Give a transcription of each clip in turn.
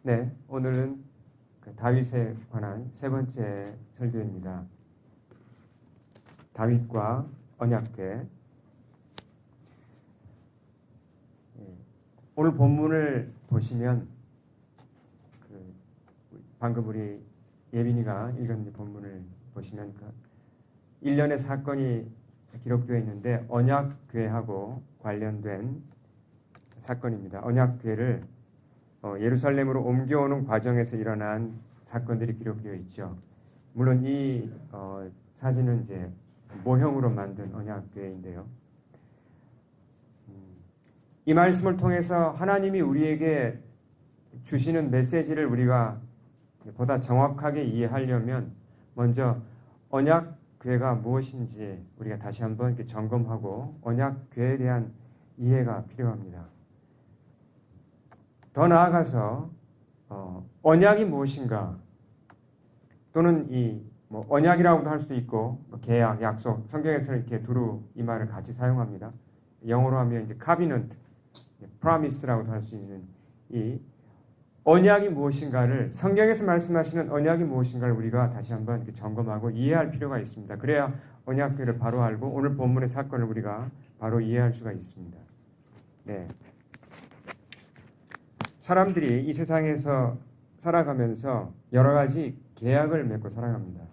네, 오늘은 그 다윗에 관한 세 번째 설교입니다. 다윗과 언약궤. 오늘 본문을 보시면 방금 우리 예빈이가 읽은 본문을 보시면 일련의 사건이 기록되어 있는데 언약궤하고 관련된 사건입니다. 언약궤를 예루살렘으로 옮겨오는 과정에서 일어난 사건들이 기록되어 있죠. 물론 이 사진은 이제 모형으로 만든 언약궤인데요. 이 말씀을 통해서 하나님이 우리에게 주시는 메시지를 우리가 보다 정확하게 이해하려면 먼저 언약궤가 무엇인지 우리가 다시 한번 이렇게 점검하고 언약궤에 대한 이해가 필요합니다. 더 나아가서 언약이 무엇인가, 또는 언약이라고도 할 수 있고 계약, 약속, 성경에서는 이렇게 두루 이 말을 같이 사용합니다. 영어로 하면 이제 covenant, promise라고도 할 수 있는 이 언약이 무엇인가를, 성경에서 말씀하시는 언약이 무엇인가를 우리가 다시 한번 이렇게 점검하고 이해할 필요가 있습니다. 그래야 언약궤를 바로 알고 오늘 본문의 사건을 우리가 바로 이해할 수가 있습니다. 네. 사람들이 이 세상에서 살아가면서 여러 가지 계약을 맺고 살아갑니다.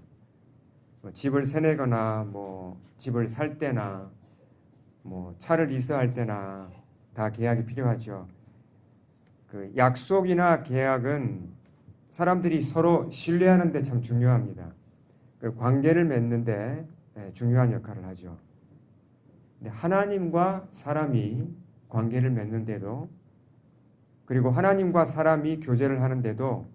집을 세내거나 집을 살 때나 차를 리스할 때나 다 계약이 필요하죠. 그 약속이나 계약은 사람들이 서로 신뢰하는 데 참 중요합니다. 그 관계를 맺는데 중요한 역할을 하죠. 근데 하나님과 사람이 관계를 맺는데도, 그리고 하나님과 사람이 교제를 하는데도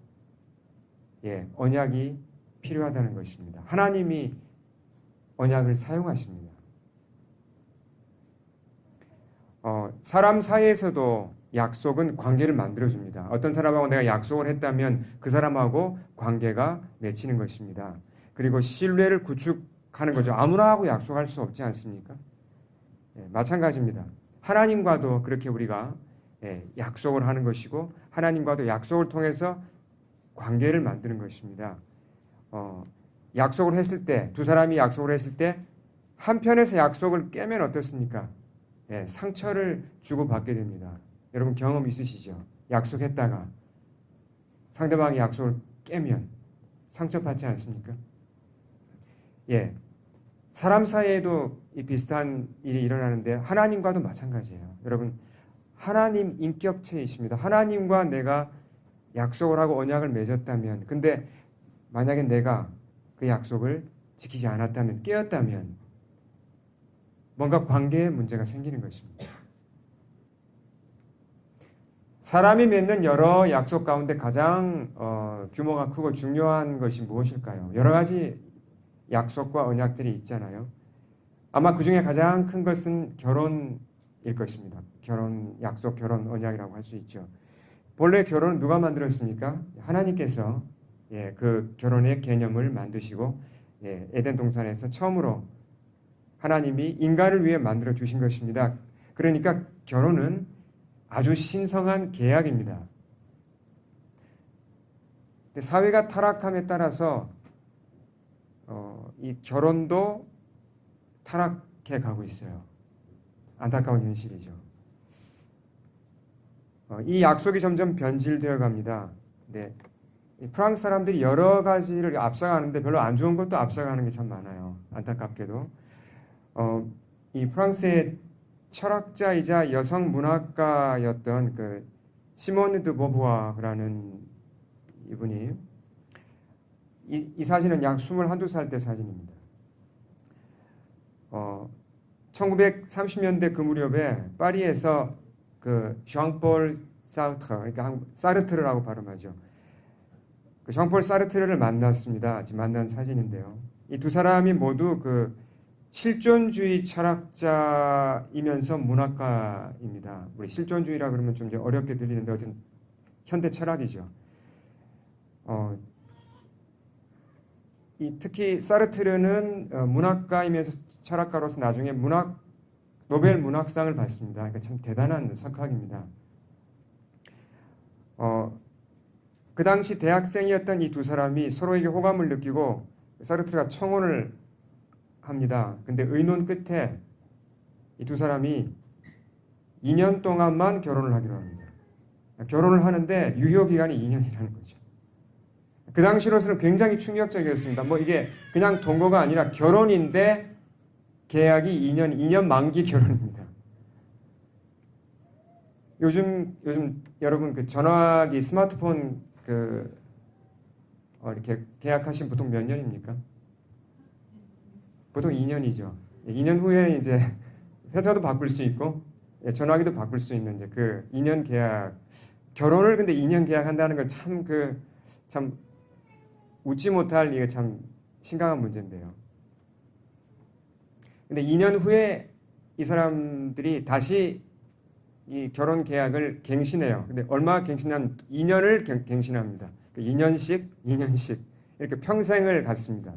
언약이 필요하다는 것입니다. 하나님이 언약을 사용하십니다. 사람 사이에서도 약속은 관계를 만들어줍니다. 어떤 사람하고 내가 약속을 했다면 그 사람하고 관계가 맺히는 것입니다. 그리고 신뢰를 구축하는 거죠. 아무나 하고 약속할 수 없지 않습니까? 마찬가지입니다. 하나님과도 그렇게 우리가 약속을 하는 것이고, 하나님과도 약속을 통해서 관계를 만드는 것입니다. 약속을 했을 때, 두 사람이 약속을 했을 때 한편에서 약속을 깨면 어떻습니까? 상처를 주고받게 됩니다. 여러분 경험 있으시죠? 약속했다가 상대방이 약속을 깨면 상처받지 않습니까? 사람 사이에도 비슷한 일이 일어나는데 하나님과도 마찬가지예요. 여러분, 하나님 인격체이십니다. 하나님과 내가 약속을 하고 언약을 맺었다면, 근데 만약에 내가 그 약속을 지키지 않았다면, 깨었다면 뭔가 관계에 문제가 생기는 것입니다. 사람이 맺는 여러 약속 가운데 가장 규모가 크고 중요한 것이 무엇일까요? 여러 가지 약속과 언약들이 있잖아요. 아마 그 중에 가장 큰 것은 결혼일 것입니다. 결혼 약속, 결혼 언약이라고 할 수 있죠. 본래 결혼은 누가 만들었습니까? 하나님께서 그 결혼의 개념을 만드시고 에덴 동산에서 처음으로 하나님이 인간을 위해 만들어 주신 것입니다. 그러니까 결혼은 아주 신성한 계약입니다. 사회가 타락함에 따라서 이 결혼도 타락해 가고 있어요. 안타까운 현실이죠. 이 약속이 점점 변질되어 갑니다. 프랑스 사람들이 여러 가지를 앞서가는데 별로 안 좋은 것도 앞서가는 게 참 많아요. 안타깝게도. 이 프랑스의 철학자이자 여성 문학가였던 그 시몬 드 보부아르라는 이분이, 이 사진은 약 21~22살 때 사진입니다. 1930년대 그 무렵에 파리에서 그 쟰폴 사르트르, 그러니까 사르트르라고 발음하죠. 그 쟰폴 사르트르를 만났습니다. 지금 만난 사진인데요. 이 두 사람이 모두 그 실존주의 철학자이면서 문학가입니다. 우리 실존주의라 그러면 좀 어렵게 들리는데 어쨌든 현대 철학이죠. 특히 사르트르는 문학가이면서 철학가로서 나중에 노벨 문학상을 받습니다. 그러니까 참 대단한 석학입니다. 그 당시 대학생이었던 이 두 사람이 서로에게 호감을 느끼고 사르트르가 청혼을 합니다. 근데 의논 끝에 이 두 사람이 2년 동안만 결혼을 하기로 합니다. 결혼을 하는데 유효 기간이 2년이라는 거죠. 그 당시로서는 굉장히 충격적이었습니다. 뭐 이게 그냥 동거가 아니라 결혼인데 계약이 2년 만기 결혼입니다. 요즘 여러분 그 전화기 스마트폰 이렇게 계약하신 보통 몇 년입니까? 보통 2년이죠. 2년 후에 이제 회사도 바꿀 수 있고 전화기도 바꿀 수 있는 이제 그 2년 계약. 결혼을 근데 2년 계약한다는 건 참 웃지 못할 이게 참 심각한 문제인데요. 근데 2년 후에 이 사람들이 다시 이 결혼 계약을 갱신해요. 근데 얼마 갱신한 2년을 갱신합니다. 2년씩 이렇게 평생을 갖습니다.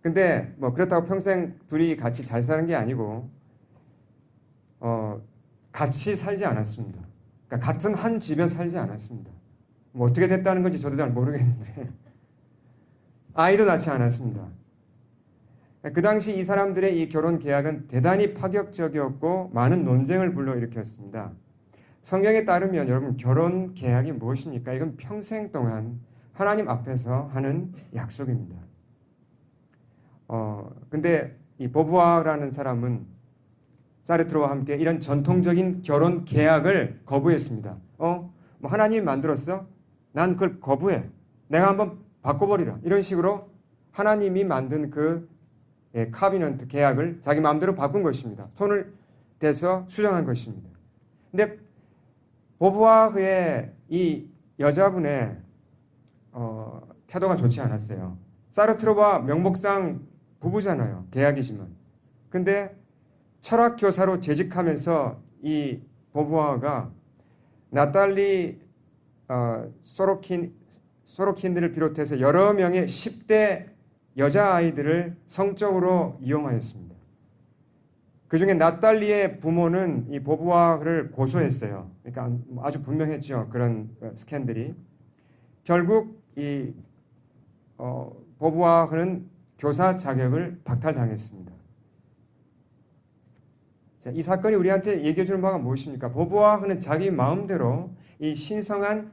근데 뭐 그렇다고 평생 둘이 같이 잘 사는 게 아니고 같이 살지 않았습니다. 그러니까 같은 한 집에 살지 않았습니다. 뭐 어떻게 됐다는 건지 저도 잘 모르겠는데 아이도 낳지 않았습니다. 그 당시 이 사람들의 이 결혼 계약은 대단히 파격적이었고 많은 논쟁을 불러일으켰습니다. 성경에 따르면 여러분 결혼 계약이 무엇입니까? 이건 평생 동안 하나님 앞에서 하는 약속입니다. 근데 이 보부아라는 사람은 사르트르와 함께 이런 전통적인 결혼 계약을 거부했습니다. 뭐 하나님이 만들었어? 난 그걸 거부해. 내가 한번 바꿔버리라. 이런 식으로 하나님이 만든 그 카비넌트 계약을 자기 마음대로 바꾼 것입니다. 손을 대서 수정한 것입니다. 근데 보부아의 이 여자분의 태도가 좋지 않았어요. 사르트르와 명목상 부부잖아요. 계약이지만. 근데 철학 교사로 재직하면서 이 보부아가 나탈리 소로킨들을 비롯해서 여러 명의 10대 여자아이들을 성적으로 이용하였습니다. 그 중에 나탈리의 부모는 이 보부아를 고소했어요. 그러니까 아주 분명했죠. 그런 스캔들이. 결국 이 보부아는 교사 자격을 박탈당했습니다. 자, 이 사건이 우리한테 얘기해 주는 바가 무엇입니까? 보부아는 자기 마음대로 이 신성한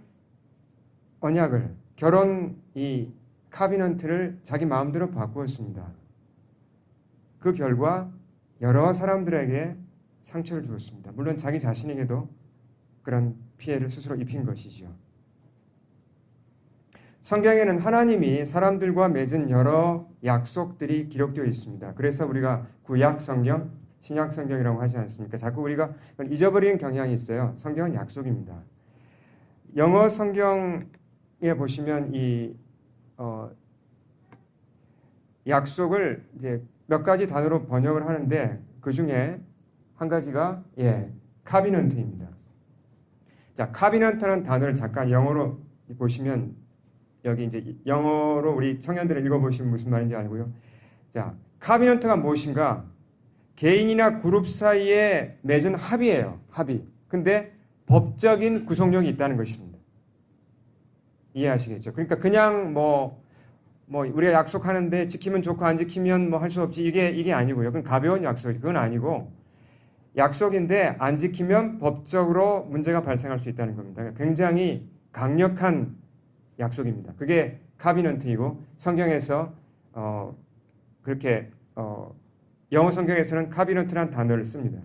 언약을, 결혼 이 카비넌트를 자기 마음대로 바꾸었습니다. 그 결과 여러 사람들에게 상처를 주었습니다. 물론 자기 자신에게도 그런 피해를 스스로 입힌 것이죠. 성경에는 하나님이 사람들과 맺은 여러 약속들이 기록되어 있습니다. 그래서 우리가 구약 성경, 신약 성경이라고 하지 않습니까? 자꾸 우리가 잊어버리는 경향이 있어요. 성경은 약속입니다. 영어 성경에 보시면 이 약속을 이제 몇 가지 단어로 번역을 하는데 그 중에 한 가지가 카비넌트입니다. 자, 카비넌트라는 단어를 잠깐 영어로 보시면 여기 이제 영어로 우리 청년들을 읽어보시면 무슨 말인지 알고요. 자, 카비넌트가 무엇인가? 개인이나 그룹 사이에 맺은 합의예요. 합의. 근데 법적인 구속력이 있다는 것입니다. 이해하시겠죠? 그러니까 그냥 뭐 우리가 약속하는데 지키면 좋고 안 지키면 뭐 할 수 없지 이게 아니고요. 그건 가벼운 약속이 그건 아니고 약속인데 안 지키면 법적으로 문제가 발생할 수 있다는 겁니다. 굉장히 강력한 약속입니다. 그게 카비넌트이고 성경에서 그렇게 영어 성경에서는 카비넌트라는 단어를 씁니다.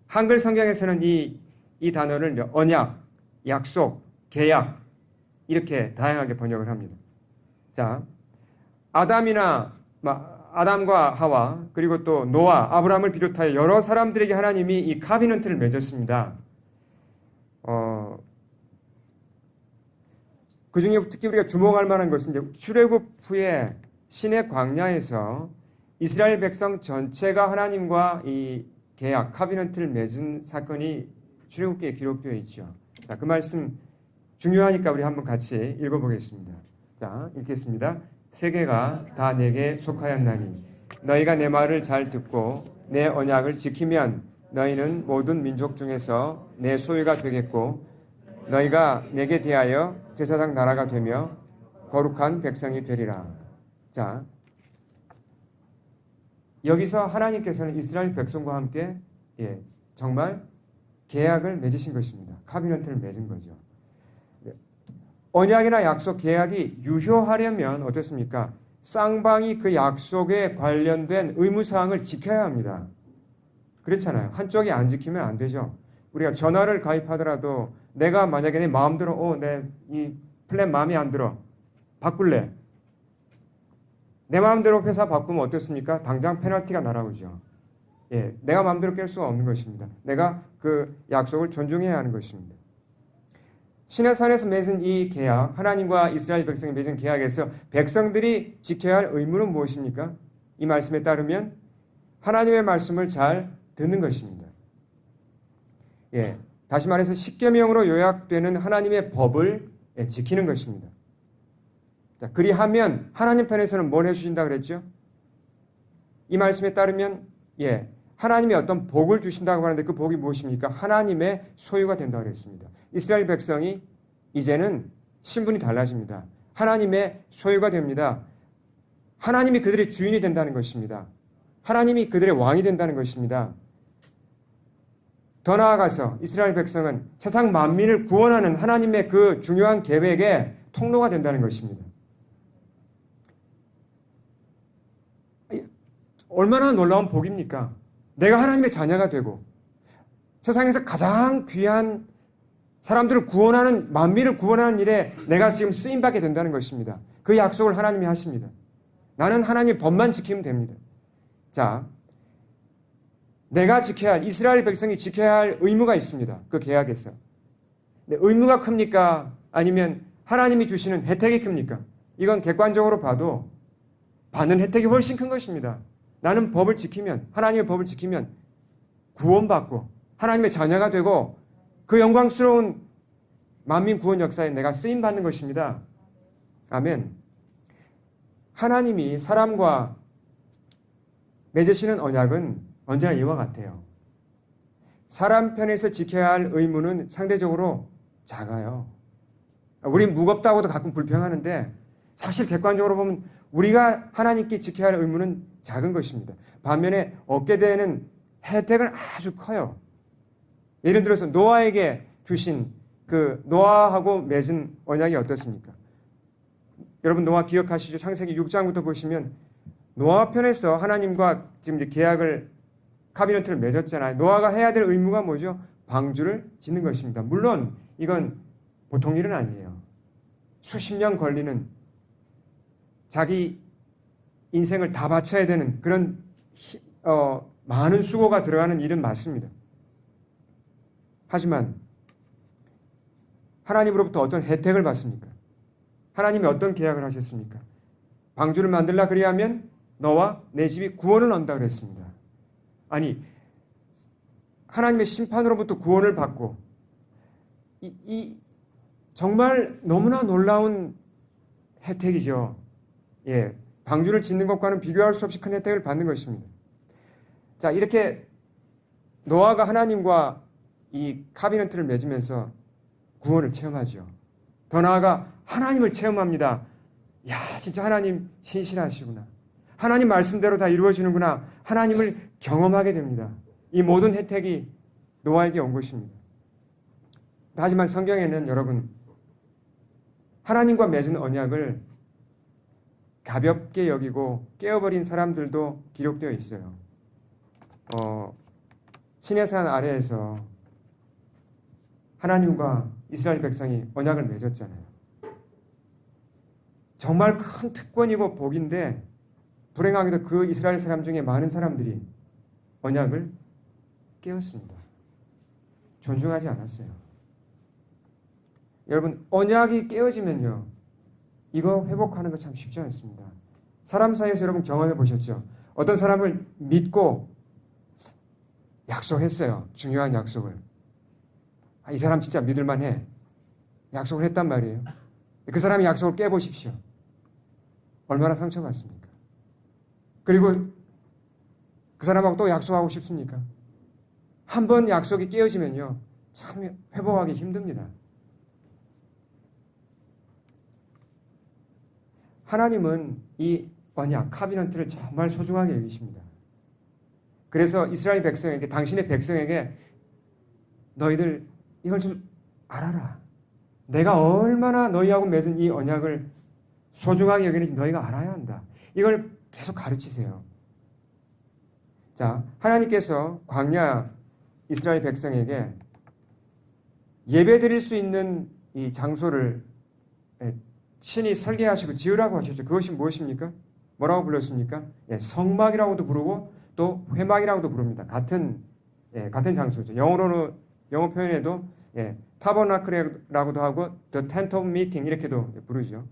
한글 성경에서는 이 단어를 언약, 약속, 계약 이렇게 다양하게 번역을 합니다. 자, 아담과 하와 그리고 또 노아, 아브라함을 비롯하여 여러 사람들에게 하나님이 이 카비넌트를 맺었습니다. 그 중에 특히 우리가 주목할 만한 것은 이제 출애굽 후에 시내 광야에서 이스라엘 백성 전체가 하나님과 이 계약, 카비넌트를 맺은 사건이 출애굽기에 기록되어 있죠. 자, 그 말씀 중요하니까 우리 한번 같이 읽어보겠습니다. 자, 읽겠습니다. 세계가 다 내게 속하였나니 너희가 내 말을 잘 듣고 내 언약을 지키면 너희는 모든 민족 중에서 내 소유가 되겠고 너희가 내게 대하여 제사장 나라가 되며 거룩한 백성이 되리라. 자, 여기서 하나님께서는 이스라엘 백성과 함께 정말 계약을 맺으신 것입니다. 카비넌트를 맺은 거죠. 언약이나 약속, 계약이 유효하려면 어떻습니까? 쌍방이 그 약속에 관련된 의무사항을 지켜야 합니다. 그렇잖아요. 한쪽이 안 지키면 안 되죠. 우리가 전화를 가입하더라도 내가 만약에 내 마음대로 내 이 플랜 마음에 안 들어. 바꿀래. 내 마음대로 회사 바꾸면 어떻습니까? 당장 페널티가 날아오죠. 내가 마음대로 깰 수가 없는 것입니다. 내가 그 약속을 존중해야 하는 것입니다. 시내산에서 맺은 이 계약, 하나님과 이스라엘 백성이 맺은 계약에서 백성들이 지켜야 할 의무는 무엇입니까? 이 말씀에 따르면 하나님의 말씀을 잘 듣는 것입니다. 다시 말해서 십계명으로 요약되는 하나님의 법을 지키는 것입니다. 자, 그리하면 하나님 편에서는 뭘 해주신다 그랬죠? 이 말씀에 따르면 하나님이 어떤 복을 주신다고 하는데 그 복이 무엇입니까? 하나님의 소유가 된다고 그랬습니다. 이스라엘 백성이 이제는 신분이 달라집니다. 하나님의 소유가 됩니다. 하나님이 그들의 주인이 된다는 것입니다. 하나님이 그들의 왕이 된다는 것입니다. 더 나아가서 이스라엘 백성은 세상 만민을 구원하는 하나님의 그 중요한 계획의 통로가 된다는 것입니다. 얼마나 놀라운 복입니까? 내가 하나님의 자녀가 되고 세상에서 가장 귀한 사람들을 구원하는, 만민을 구원하는 일에 내가 지금 쓰임받게 된다는 것입니다. 그 약속을 하나님이 하십니다. 나는 하나님의 법만 지키면 됩니다. 자, 내가 지켜야 할, 이스라엘 백성이 지켜야 할 의무가 있습니다. 그 계약에서. 근데 의무가 큽니까? 아니면 하나님이 주시는 혜택이 큽니까? 이건 객관적으로 봐도 받는 혜택이 훨씬 큰 것입니다. 나는 법을 지키면, 하나님의 법을 지키면 구원받고 하나님의 자녀가 되고 그 영광스러운 만민 구원 역사에 내가 쓰임받는 것입니다. 아멘. 하나님이 사람과 맺으시는 언약은 언제나 이와 같아요. 사람 편에서 지켜야 할 의무는 상대적으로 작아요. 우린 무겁다고도 가끔 불평하는데 사실 객관적으로 보면 우리가 하나님께 지켜야 할 의무는 작은 것입니다. 반면에 얻게 되는 혜택은 아주 커요. 예를 들어서 노아에게 주신 그 노아하고 맺은 언약이 어떻습니까? 여러분 노아 기억하시죠? 창세기 6장부터 보시면 노아 편에서 하나님과 지금 계약을 카비넌트를 맺었잖아요. 노아가 해야 될 의무가 뭐죠? 방주를 짓는 것입니다. 물론 이건 보통 일은 아니에요. 수십 년 걸리는 자기 인생을 다 바쳐야 되는 그런 많은 수고가 들어가는 일은 맞습니다. 하지만 하나님으로부터 어떤 혜택을 받습니까? 하나님이 어떤 계약을 하셨습니까? 방주를 만들라 그리하면 너와 내 집이 구원을 얻는다 그랬습니다. 아니, 하나님의 심판으로부터 구원을 받고 정말 너무나 놀라운 혜택이죠. 방주를 짓는 것과는 비교할 수 없이 큰 혜택을 받는 것입니다. 자, 이렇게 노아가 하나님과 이 카비넌트를 맺으면서 구원을 체험하죠. 더 나아가 하나님을 체험합니다. 야, 진짜 하나님 신실하시구나. 하나님 말씀대로 다 이루어지는구나. 하나님을 경험하게 됩니다. 이 모든 혜택이 노아에게 온 것입니다. 하지만 성경에는 여러분 하나님과 맺은 언약을 가볍게 여기고 깨어버린 사람들도 기록되어 있어요. 시내산 아래에서 하나님과 이스라엘 백성이 언약을 맺었잖아요. 정말 큰 특권이고 복인데 불행하게도 그 이스라엘 사람 중에 많은 사람들이 언약을 깨었습니다. 존중하지 않았어요. 여러분 언약이 깨어지면요 이거 회복하는 거 참 쉽지 않습니다. 사람 사이에서 여러분 경험해 보셨죠? 어떤 사람을 믿고 약속했어요. 중요한 약속을. 이 사람 진짜 믿을만해. 약속을 했단 말이에요. 그 사람이 약속을 깨보십시오. 얼마나 상처받습니까? 그리고 그 사람하고 또 약속하고 싶습니까? 한 번 약속이 깨어지면요 참 회복하기 힘듭니다. 하나님은 이 언약, 카비넌트를 정말 소중하게 여기십니다. 그래서 이스라엘 백성에게, 당신의 백성에게 너희들 이걸 좀 알아라. 내가 얼마나 너희하고 맺은 이 언약을 소중하게 여기는지 너희가 알아야 한다. 이걸 계속 가르치세요. 자, 하나님께서 광야 이스라엘 백성에게 예배 드릴 수 있는 이 장소를 친히 설계하시고 지으라고 하셨죠. 그것이 무엇입니까? 뭐라고 불렀습니까? 성막이라고도 부르고 또 회막이라고도 부릅니다. 같은 장소죠. 영어 표현에도 타버나클이라고도 하고 The Tent of Meeting 이렇게도 부르죠.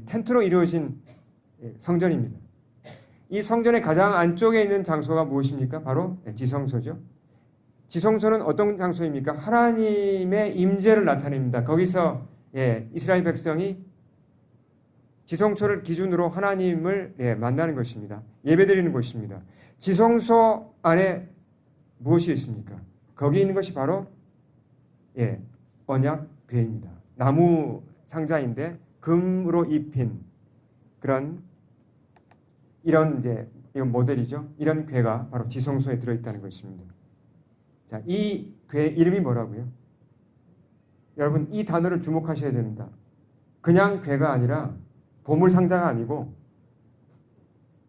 텐트로 이루어진 성전입니다. 이 성전의 가장 안쪽에 있는 장소가 무엇입니까? 바로 지성소죠. 지성소는 어떤 장소입니까? 하나님의 임재를 나타냅니다. 거기서 이스라엘 백성이 지성소를 기준으로 하나님을 만나는 것입니다. 예배드리는 것입니다. 지성소 안에 무엇이 있습니까? 거기 있는 것이 바로 언약궤입니다. 나무 상자인데 금으로 입힌 이런 이건 모델이죠. 이런 궤가 바로 지성소에 들어있다는 것입니다. 자, 이 궤 이름이 뭐라고요? 여러분 이 단어를 주목하셔야 됩니다. 그냥 궤가 아니라 보물 상자가 아니고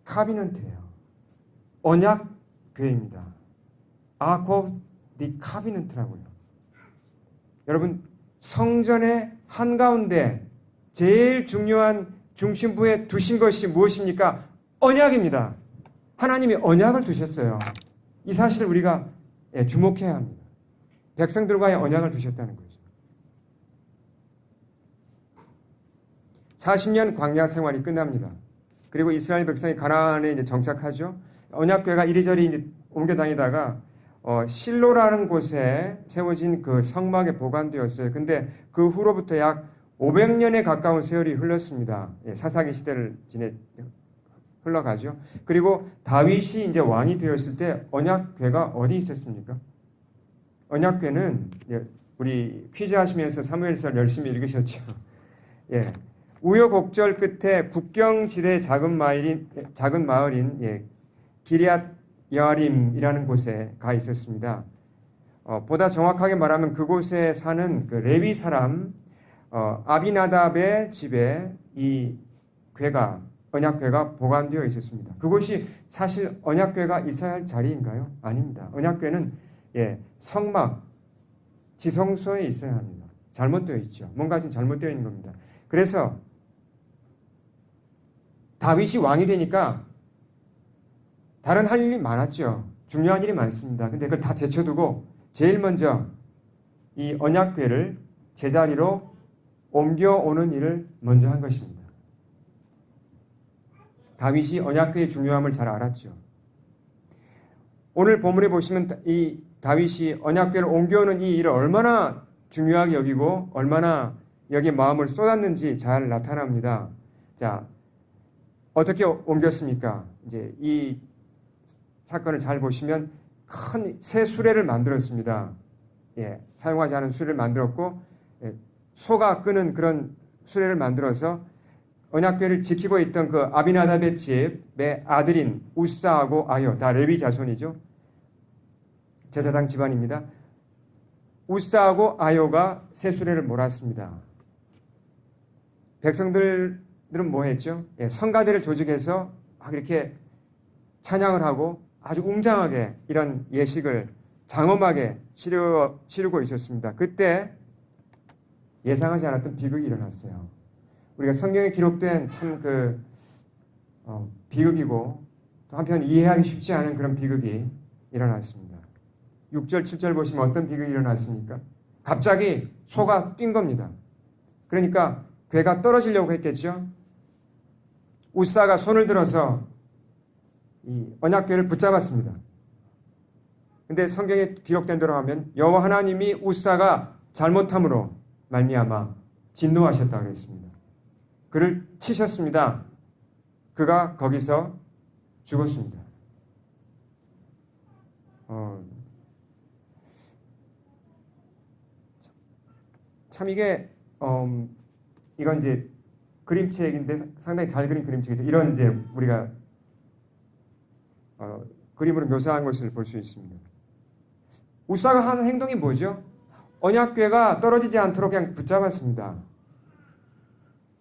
카비넌트예요. 언약 궤입니다. Ark of the Covenant라고요. 여러분 성전의 한가운데 제일 중요한 중심부에 두신 것이 무엇입니까? 언약입니다. 하나님이 언약을 두셨어요. 이 사실을 우리가 주목해야 합니다. 백성들과의 언약을 두셨다는 거죠. 40년 광야 생활이 끝납니다. 그리고 이스라엘 백성이 가나안에 이제 정착하죠. 언약궤가 이리저리 이제 옮겨 다니다가 실로라는 곳에 세워진 그 성막에 보관되었어요. 근데 그 후로부터 약 500년에 가까운 세월이 흘렀습니다. 사사기 시대를 흘러가죠. 그리고 다윗이 이제 왕이 되었을 때 언약궤가 어디 있었습니까? 언약궤는 우리 퀴즈 하시면서 사무엘서를 열심히 읽으셨죠. 우여곡절 끝에 국경지대 작은 마을인 기럇 여아림이라는 곳에 가 있었습니다. 보다 정확하게 말하면 그곳에 사는 그 레위 사람 아비나답의 집에 이 언약궤가 보관되어 있었습니다. 그곳이 사실 언약궤가 있어야 할 자리인가요? 아닙니다. 언약궤는 성막, 지성소에 있어야 합니다. 잘못되어 있죠. 뭔가 좀 잘못되어 있는 겁니다. 그래서 다윗이 왕이 되니까 다른 할 일이 많았죠. 중요한 일이 많습니다. 근데 그걸 다 제쳐두고 제일 먼저 이 언약궤를 제자리로 옮겨오는 일을 먼저 한 것입니다. 다윗이 언약궤의 중요함을 잘 알았죠. 오늘 본문에 보시면 이 다윗이 언약궤를 옮겨오는 이 일을 얼마나 중요하게 여기고 얼마나 여기에 마음을 쏟았는지 잘 나타납니다. 자, 어떻게 옮겼습니까? 이제 이 사건을 잘 보시면 큰 새 수레를 만들었습니다. 사용하지 않은 수레를 만들었고 소가 끄는 그런 수레를 만들어서 언약궤를 지키고 있던 그 아비나답의 집의 아들인 우사하고 아요, 다 레위 자손이죠. 제사장 집안입니다. 우사하고 아요가 새 수레를 몰았습니다. 백성들은 뭐 했죠? 성가대를 조직해서 막 이렇게 찬양을 하고 아주 웅장하게 이런 예식을 장엄하게 치르고 있었습니다. 그때 예상하지 않았던 비극이 일어났어요. 우리가 성경에 기록된 참 비극이고 또 한편 이해하기 쉽지 않은 그런 비극이 일어났습니다. 6절, 7절 보시면 어떤 비극이 일어났습니까? 갑자기 소가 뛴 겁니다. 그러니까 궤가 떨어지려고 했겠죠. 우사가 손을 들어서 이 언약궤를 붙잡았습니다. 근데 성경에 기록된 대로 하면 여호와 하나님이 우사가 잘못함으로 말미암아 진노하셨다고 그랬습니다. 그를 치셨습니다. 그가 거기서 죽었습니다. 참 이게 이건 이제 그림책인데 상당히 잘 그린 그림책이죠. 이런 이제 우리가 그림으로 묘사한 것을 볼 수 있습니다. 우사가 하는 행동이 뭐죠? 언약궤가 떨어지지 않도록 그냥 붙잡았습니다.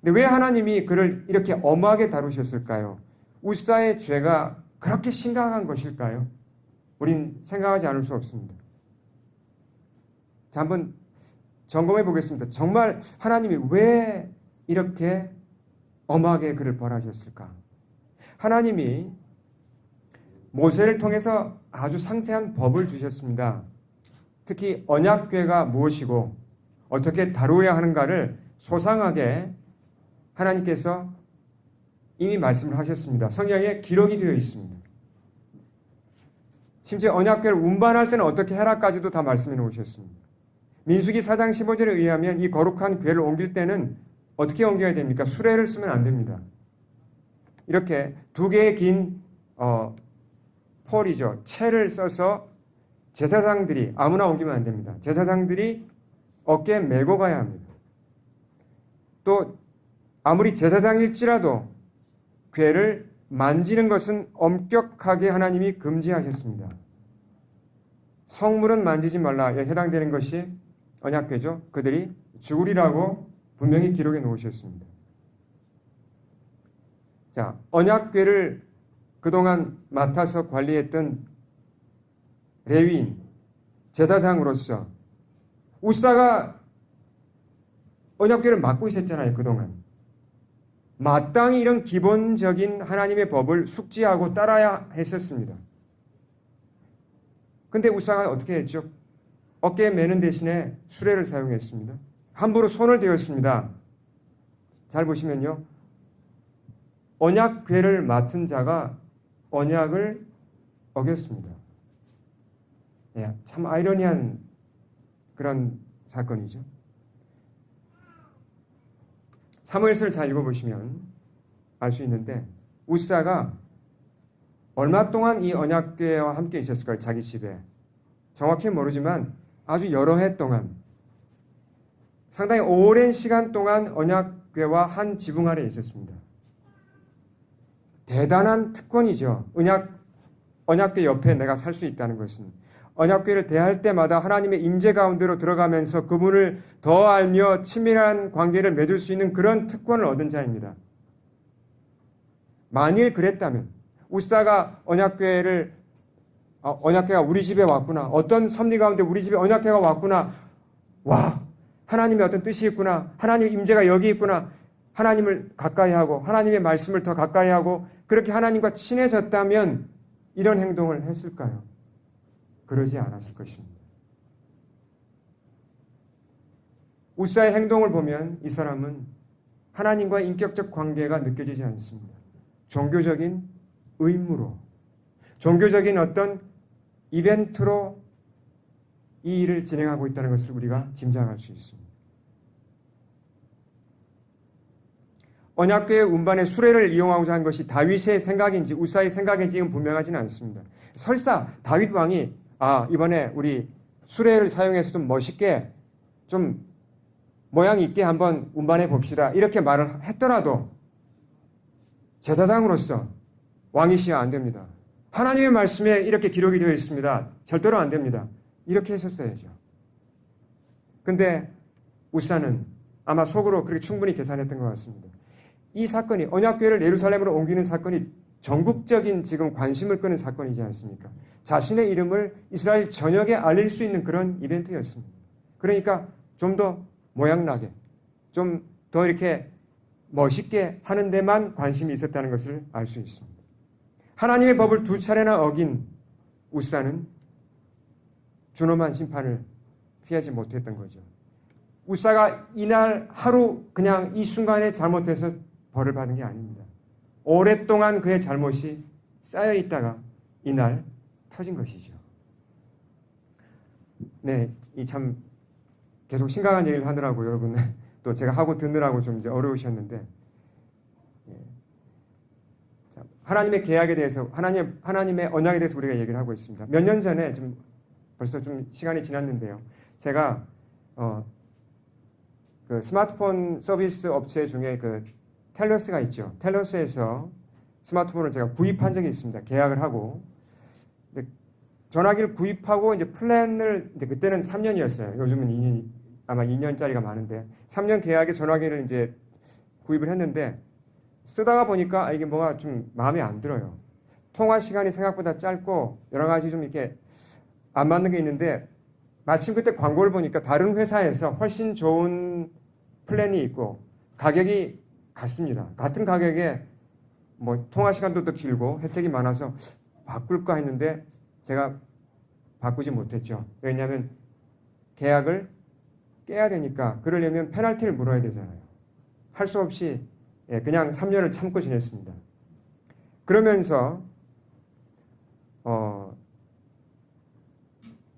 근데 왜 하나님이 그를 이렇게 엄하게 다루셨을까요? 우사의 죄가 그렇게 심각한 것일까요? 우린 생각하지 않을 수 없습니다. 자, 한번 점검해 보겠습니다. 정말 하나님이 왜 이렇게 엄하게 그를 벌하셨을까? 하나님이 모세를 통해서 아주 상세한 법을 주셨습니다. 특히 언약궤가 무엇이고 어떻게 다루어야 하는가를 소상하게 하나님께서 이미 말씀을 하셨습니다. 성경에 기록이 되어 있습니다. 심지어 언약궤를 운반할 때는 어떻게 해라까지도 다 말씀해 놓으셨습니다. 민수기 4장 15절에 의하면 이 거룩한 궤를 옮길 때는 어떻게 옮겨야 됩니까? 수레를 쓰면 안 됩니다. 이렇게 두 개의 긴 폴이죠. 채를 써서 제사장들이 아무나 옮기면 안 됩니다. 제사장들이 어깨에 메고 가야 합니다. 또 아무리 제사장일지라도 궤를 만지는 것은 엄격하게 하나님이 금지하셨습니다. 성물은 만지지 말라에 해당되는 것이 언약궤죠. 그들이 죽으리라고 분명히 기록해 놓으셨습니다. 자, 언약궤를 그동안 맡아서 관리했던 레위인, 제사장으로서 우사가 언약궤를 맡고 있었잖아요, 그동안. 마땅히 이런 기본적인 하나님의 법을 숙지하고 따라야 했었습니다. 근데 우사가 어떻게 했죠? 어깨에 매는 대신에 수레를 사용했습니다. 함부로 손을 대었습니다. 잘 보시면요. 언약궤를 맡은 자가 언약을 어겼습니다. 참 아이러니한 그런 사건이죠. 사무엘서를 잘 읽어보시면 알 수 있는데 우사가 얼마 동안 이 언약궤와 함께 있었을까요? 자기 집에. 정확히 모르지만 아주 여러 해 동안 상당히 오랜 시간 동안 언약궤와 한 지붕 아래 있었습니다. 대단한 특권이죠. 언약궤 옆에 내가 살 수 있다는 것은. 언약궤를 대할 때마다 하나님의 임재 가운데로 들어가면서 그분을 더 알며 친밀한 관계를 맺을 수 있는 그런 특권을 얻은 자입니다. 만일 그랬다면 우사가 언약궤가 우리 집에 왔구나. 어떤 섭리 가운데 우리 집에 언약궤가 왔구나. 와, 하나님의 어떤 뜻이 있구나. 하나님의 임재가 여기 있구나. 하나님을 가까이 하고 하나님의 말씀을 더 가까이 하고 그렇게 하나님과 친해졌다면 이런 행동을 했을까요? 그러지 않았을 것입니다. 우사의 행동을 보면 이 사람은 하나님과의 인격적 관계가 느껴지지 않습니다. 종교적인 의무로, 종교적인 어떤 이벤트로 이 일을 진행하고 있다는 것을 우리가 짐작할 수 있습니다. 언약궤의 운반에 수레를 이용하고자 한 것이 다윗의 생각인지 우사의 생각인지 지금 분명하지는 않습니다. 설사 다윗 왕이 이번에 우리 수레를 사용해서 좀 멋있게 좀 모양 있게 한번 운반해 봅시다. 이렇게 말을 했더라도 제사장으로서 왕이시야 안 됩니다. 하나님의 말씀에 이렇게 기록이 되어 있습니다. 절대로 안 됩니다. 이렇게 했었어야죠. 근데 우사는 아마 속으로 그렇게 충분히 계산했던 것 같습니다. 이 사건이 언약궤를 예루살렘으로 옮기는 사건이 전국적인 지금 관심을 끄는 사건이지 않습니까? 자신의 이름을 이스라엘 전역에 알릴 수 있는 그런 이벤트였습니다. 그러니까 좀 더 모양나게, 좀 더 이렇게 멋있게 하는 데만 관심이 있었다는 것을 알 수 있습니다. 하나님의 법을 2차례나 어긴 우사는 준엄한 심판을 피하지 못했던 거죠. 우사가 이날 하루 그냥 이 순간에 잘못해서 벌을 받은 게 아닙니다. 오랫동안 그의 잘못이 쌓여 있다가 이날 터진 것이죠. 네, 이 참 계속 심각한 얘기를 하느라고 여러분 또 제가 하고 듣느라고 좀 이제 어려우셨는데, 하나님의 계약에 대해서 하나님의 언약에 대해서 우리가 얘기를 하고 있습니다. 몇 년 전에 좀 벌써 좀 시간이 지났는데요. 제가 그 스마트폰 서비스 업체 중에 그 텔러스가 있죠. 텔러스에서 스마트폰을 제가 구입한 적이 있습니다. 계약을 하고. 근데 전화기를 구입하고 이제 플랜을 이제 그때는 3년이었어요. 요즘은 2년, 아마 2년짜리가 많은데 3년 계약에 전화기를 이제 구입을 했는데 쓰다가 보니까 이게 뭐가 좀 마음에 안 들어요. 통화 시간이 생각보다 짧고 여러 가지 좀 이렇게 안 맞는 게 있는데 마침 그때 광고를 보니까 다른 회사에서 훨씬 좋은 플랜이 있고 가격이 같습니다. 같은 가격에 뭐 통화 시간도 더 길고 혜택이 많아서 바꿀까 했는데 제가 바꾸지 못했죠. 왜냐하면 계약을 깨야 되니까 그러려면 페널티를 물어야 되잖아요. 할 수 없이 그냥 3년을 참고 지냈습니다. 그러면서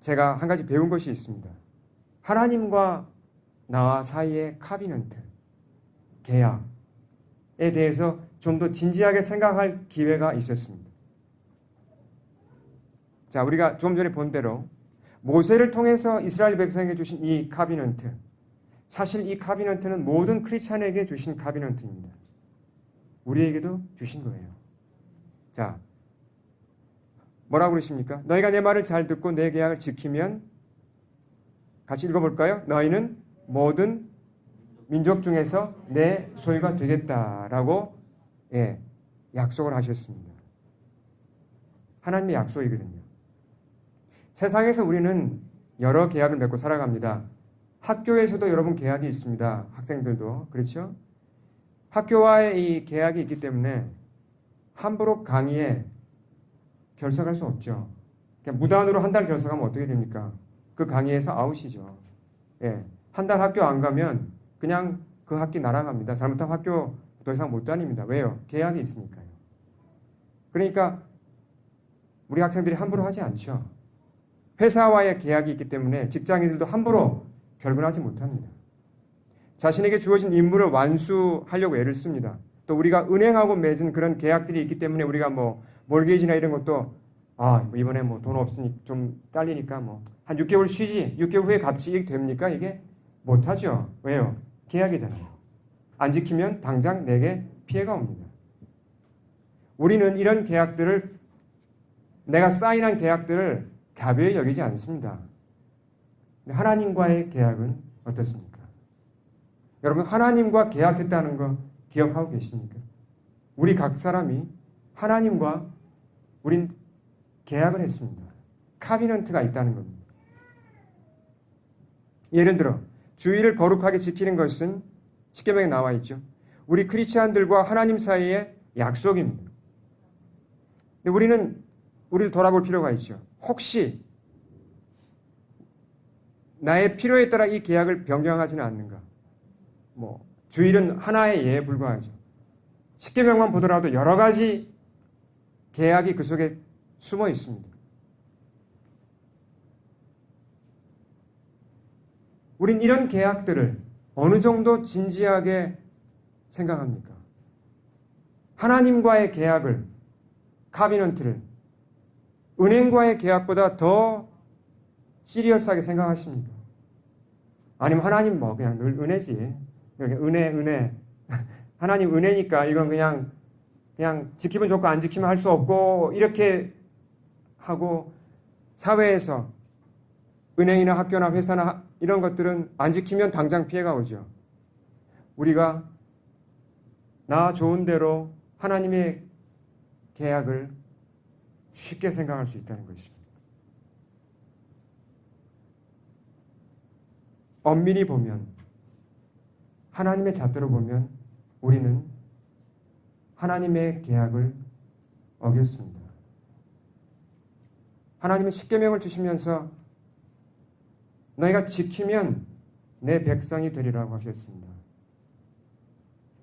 제가 한 가지 배운 것이 있습니다. 하나님과 나와 사이의 카비넌트, 계약에 대해서 좀 더 진지하게 생각할 기회가 있었습니다. 자, 우리가 좀 전에 본 대로 모세를 통해서 이스라엘 백성에게 주신 이 카비넌트, 사실 이 카비넌트는 모든 크리스찬에게 주신 카비넌트입니다. 우리에게도 주신 거예요. 자, 뭐라고 그러십니까? 너희가 내 말을 잘 듣고 내 계약을 지키면, 같이 읽어볼까요? 너희는 모든 민족 중에서 내 소유가 되겠다라고 약속을 하셨습니다. 하나님의 약속이거든요. 세상에서 우리는 여러 계약을 맺고 살아갑니다. 학교에서도 여러분 계약이 있습니다. 학생들도 그렇죠? 학교와의 이 계약이 있기 때문에 함부로 강의에 결석할 수 없죠. 그냥 무단으로 한 달 결석하면 어떻게 됩니까? 그 강의에서 아웃이죠. 한 달 학교 안 가면 그냥 그 학기 날아갑니다. 잘못하면 학교 더 이상 못 다닙니다. 왜요? 계약이 있으니까요. 그러니까 우리 학생들이 함부로 하지 않죠. 회사와의 계약이 있기 때문에 직장인들도 함부로 결근하지 못합니다. 자신에게 주어진 임무를 완수하려고 애를 씁니다. 또 우리가 은행하고 맺은 그런 계약들이 있기 때문에 우리가 뭐 몰게이지나 이런 것도 이번에 뭐 돈 없으니 좀 딸리니까 뭐 한 6개월 쉬지 6개월 후에 갚지 이게 됩니까? 이게 못하죠. 왜요? 계약이잖아요. 안 지키면 당장 내게 피해가 옵니다. 우리는 이런 계약들을 내가 사인한 계약들을 가벼이 여기지 않습니다. 하나님과의 계약은 어떻습니까? 여러분 하나님과 계약했다는 거 기억하고 계십니까? 우리 각 사람이 하나님과 우린 계약을 했습니다. 카비넌트가 있다는 겁니다. 예를 들어 주일을 거룩하게 지키는 것은 십계명에 나와 있죠. 우리 크리스찬들과 하나님 사이의 약속입니다. 근데 우리를 돌아볼 필요가 있죠. 혹시 나의 필요에 따라 이 계약을 변경하지는 않는가? 주일은 하나의 예에 불과하죠. 십계명만 보더라도 여러 가지 계약이 그 속에 숨어 있습니다. 우린 이런 계약들을 어느 정도 진지하게 생각합니까? 하나님과의 계약을, 카비넌트를 은행과의 계약보다 더 시리어스하게 생각하십니까? 아니면 하나님 그냥 늘 은혜지. 은혜. 하나님 은혜니까 이건 그냥 지키면 좋고 안 지키면 할 수 없고 이렇게 하고 사회에서 은행이나 학교나 회사나 이런 것들은 안 지키면 당장 피해가 오죠. 우리가 나 좋은 대로 하나님의 계약을 쉽게 생각할 수 있다는 것입니다. 엄밀히 보면 하나님의 잣대로 보면 우리는 하나님의 계약을 어겼습니다. 하나님은 십계명을 주시면서 너희가 지키면 내 백성이 되리라고 하셨습니다.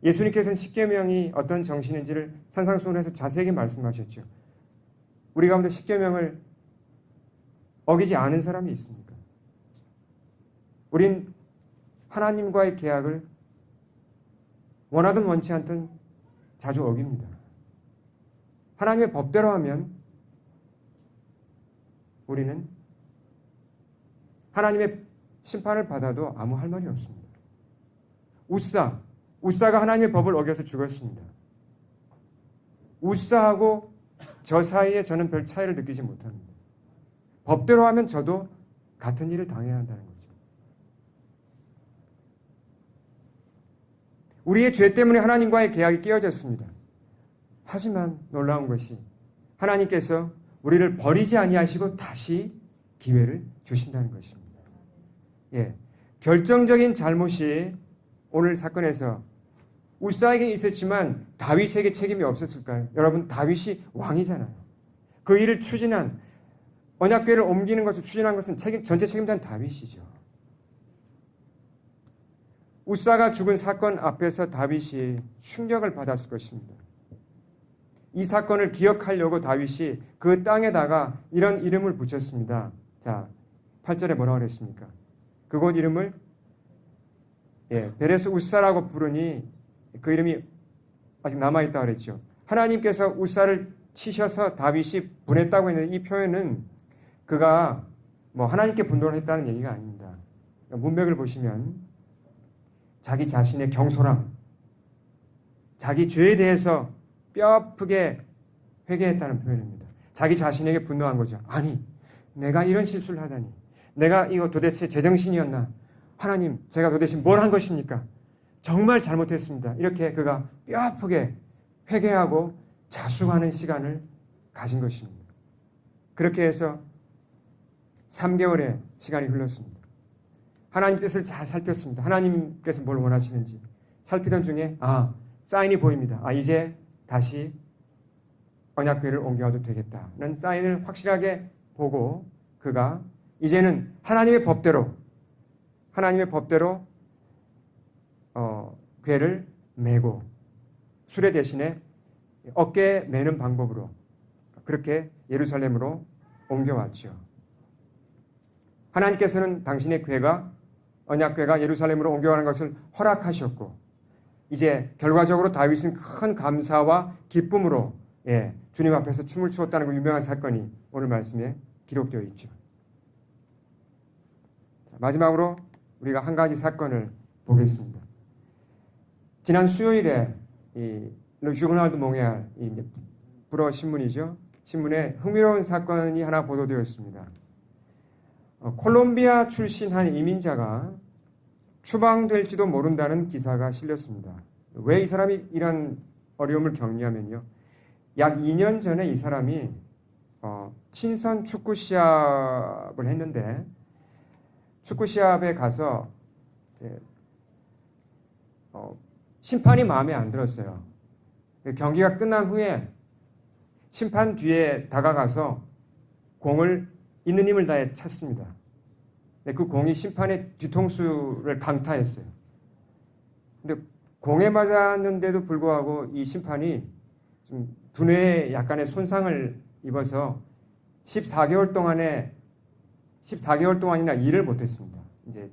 예수님께서는 십계명이 어떤 정신인지를 산상수훈에서 자세하게 말씀하셨죠. 우리 가운데 십계명을 어기지 않은 사람이 있습니까? 우린 하나님과의 계약을 원하든 원치 않든 자주 어깁니다. 하나님의 법대로 하면 우리는 하나님의 심판을 받아도 아무 할 말이 없습니다. 우사가 하나님의 법을 어겨서 죽었습니다. 우사하고 저 사이에 저는 별 차이를 느끼지 못합니다. 법대로 하면 저도 같은 일을 당해야 한다는 거죠. 우리의 죄 때문에 하나님과의 계약이 깨어졌습니다. 하지만 놀라운 것이 하나님께서 우리를 버리지 아니하시고 다시 기회를 주신다는 것입니다. 예, 결정적인 잘못이 오늘 사건에서 우사에게 있었지만 다윗에게 책임이 없었을까요? 여러분, 다윗이 왕이잖아요. 그 일을 추진한, 언약궤를 옮기는 것을 추진한 것은 전체 책임자는 다윗이죠. 우사가 죽은 사건 앞에서 다윗이 충격을 받았을 것입니다. 이 사건을 기억하려고 다윗이 그 땅에다가 이런 이름을 붙였습니다. 자, 8절에 뭐라고 그랬습니까? 그곳 이름을 베레스 우사라고 부르니 그 이름이 아직 남아있다고 그랬죠. 하나님께서 우사를 치셔서 다윗이 분했다고 했는데 이 표현은 그가 하나님께 분노를 했다는 얘기가 아닙니다. 문맥을 보시면 자기 자신의 경솔함, 자기 죄에 대해서 뼈아프게 회개했다는 표현입니다. 자기 자신에게 분노한 거죠. 아니, 내가 이런 실수를 하다니. 내가 이거 도대체 제정신이었나? 하나님, 제가 도대체 뭘 한 것입니까? 정말 잘못했습니다. 이렇게 그가 뼈아프게 회개하고 자숙하는 시간을 가진 것입니다. 그렇게 해서 3개월의 시간이 흘렀습니다. 하나님 뜻을 잘 살폈습니다. 하나님께서 뭘 원하시는지 살피던 중에 사인이 보입니다. 이제 다시 언약궤를 옮겨와도 되겠다는 사인을 확실하게 보고 그가 이제는 하나님의 법대로 궤를 메고 수레 대신에 어깨에 매는 방법으로 그렇게 예루살렘으로 옮겨왔죠. 하나님께서는 당신의 언약궤가 예루살렘으로 옮겨가는 것을 허락하셨고 이제 결과적으로 다윗은 큰 감사와 기쁨으로 주님 앞에서 춤을 추었다는 그 유명한 사건이 오늘 말씀에 기록되어 있죠. 자, 마지막으로 우리가 한 가지 사건을 보겠습니다. 지난 수요일에 르 주그날드 몽레알 불어 신문이죠. 신문에 흥미로운 사건이 하나 보도되었습니다. 콜롬비아 출신 한 이민자가 추방될지도 모른다는 기사가 실렸습니다. 왜 이 사람이 이런 어려움을 겪냐면요. 약 2년 전에 이 사람이 친선 축구 시합을 했는데 축구 시합에 가서 심판이 마음에 안 들었어요. 경기가 끝난 후에 심판 뒤에 다가가서 공을 있는 힘을 다해 찼습니다. 그 공이 심판의 뒤통수를 강타했어요. 근데 공에 맞았는데도 불구하고 이 심판이 좀 두뇌에 약간의 손상을 입어서 14개월 동안이나 일을 못했습니다. 이제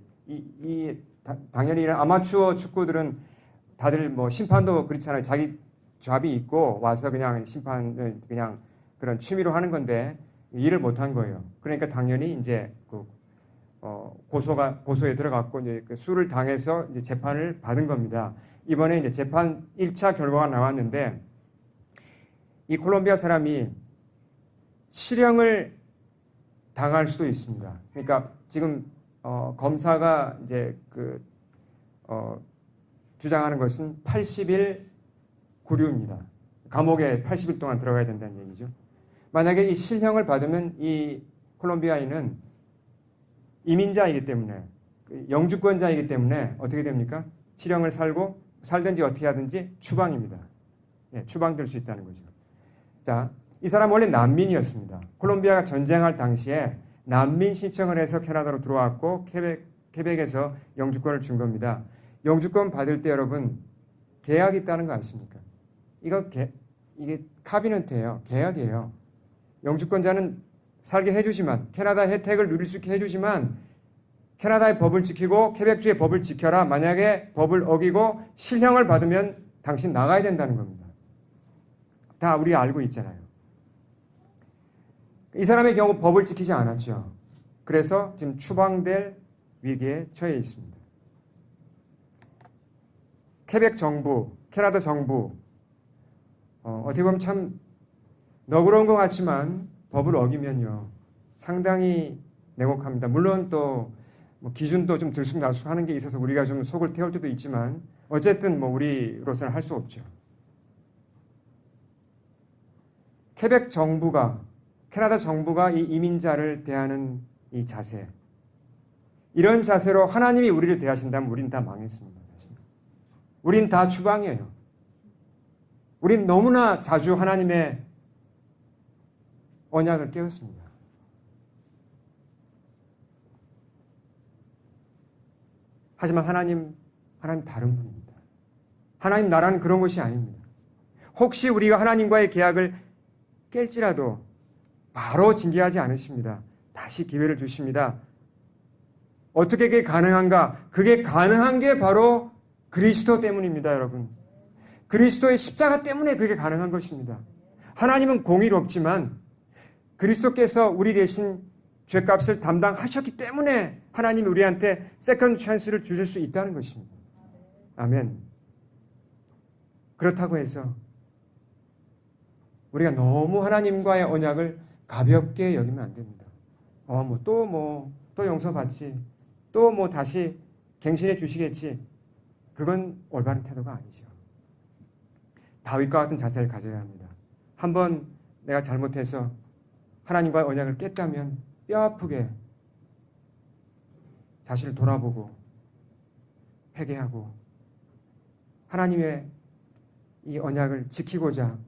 당연히 이런 아마추어 축구들은 다들 심판도 그렇잖아요. 자기 잡이 있고 와서 그냥 심판을 그냥 그런 취미로 하는 건데 일을 못한 거예요. 그러니까 당연히 이제 고소에 들어갔고 이제 그 수를 당해서 이제 재판을 받은 겁니다. 이번에 이제 재판 1차 결과가 나왔는데 이 콜롬비아 사람이 실형을 당할 수도 있습니다. 그러니까 지금 검사가 이제 주장하는 것은 80일 구류입니다. 감옥에 80일 동안 들어가야 된다는 얘기죠. 만약에 이 실형을 받으면 이 콜롬비아인은 이민자이기 때문에 영주권자이기 때문에 어떻게 됩니까? 실형을 살든지 어떻게 하든지 추방입니다. 추방될 수 있다는 거죠. 자, 이 사람 원래 난민이었습니다. 콜롬비아가 전쟁할 당시에 난민 신청을 해서 캐나다로 들어왔고 케벡에서 영주권을 준 겁니다. 영주권 받을 때 여러분 계약이 있다는 거 아십니까? 이게 카비넌트예요. 계약이에요. 영주권자는 살게 해주지만 캐나다 혜택을 누릴 수 있게 해주지만 캐나다의 법을 지키고 케벡주의 법을 지켜라. 만약에 법을 어기고 실형을 받으면 당신 나가야 된다는 겁니다. 다 우리가 알고 있잖아요. 이 사람의 경우 법을 지키지 않았죠. 그래서 지금 추방될 위기에 처해 있습니다. 케벡 정부, 캐나다 정부, 어떻게 보면 참 너그러운 것 같지만 법을 어기면요 상당히 냉혹합니다. 물론 또 뭐 기준도 좀 들쑥날쑥하는 게 있어서 우리가 좀 속을 태울 때도 있지만 어쨌든 뭐 우리로서는 할 수 없죠. 케벡 정부가, 캐나다 정부가 이 이민자를 대하는 이 자세, 이런 자세로 하나님이 우리를 대하신다면 우린 다 망했습니다. 사실. 우린 다 추방이에요. 우린 너무나 자주 하나님의 언약을 깨웠습니다. 하지만 하나님 다른 분입니다. 하나님 나라는 그런 것이 아닙니다. 혹시 우리가 하나님과의 계약을 깰지라도 바로 징계하지 않으십니다. 다시 기회를 주십니다. 어떻게 그게 가능한가? 그게 가능한 게 바로 그리스도 때문입니다, 여러분. 그리스도의 십자가 때문에 그게 가능한 것입니다. 하나님은 공의롭지만 그리스도께서 우리 대신 죄값을 담당하셨기 때문에 하나님이 우리한테 세컨드 찬스를 주실 수 있다는 것입니다. 아멘. 그렇다고 해서 우리가 너무 하나님과의 언약을 가볍게 여기면 안 됩니다. 또 용서받지. 또 다시 갱신해 주시겠지. 그건 올바른 태도가 아니죠. 다윗과 같은 자세를 가져야 합니다. 한번 내가 잘못해서 하나님과의 언약을 깼다면 뼈아프게 자신을 돌아보고 회개하고 하나님의 이 언약을 지키고자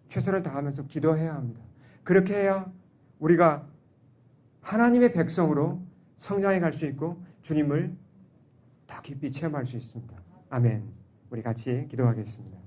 최선을 다하면서 기도해야 합니다. 그렇게 해야 우리가 하나님의 백성으로 성장해 갈 수 있고 주님을 더 깊이 체험할 수 있습니다. 아멘. 우리 같이 기도하겠습니다.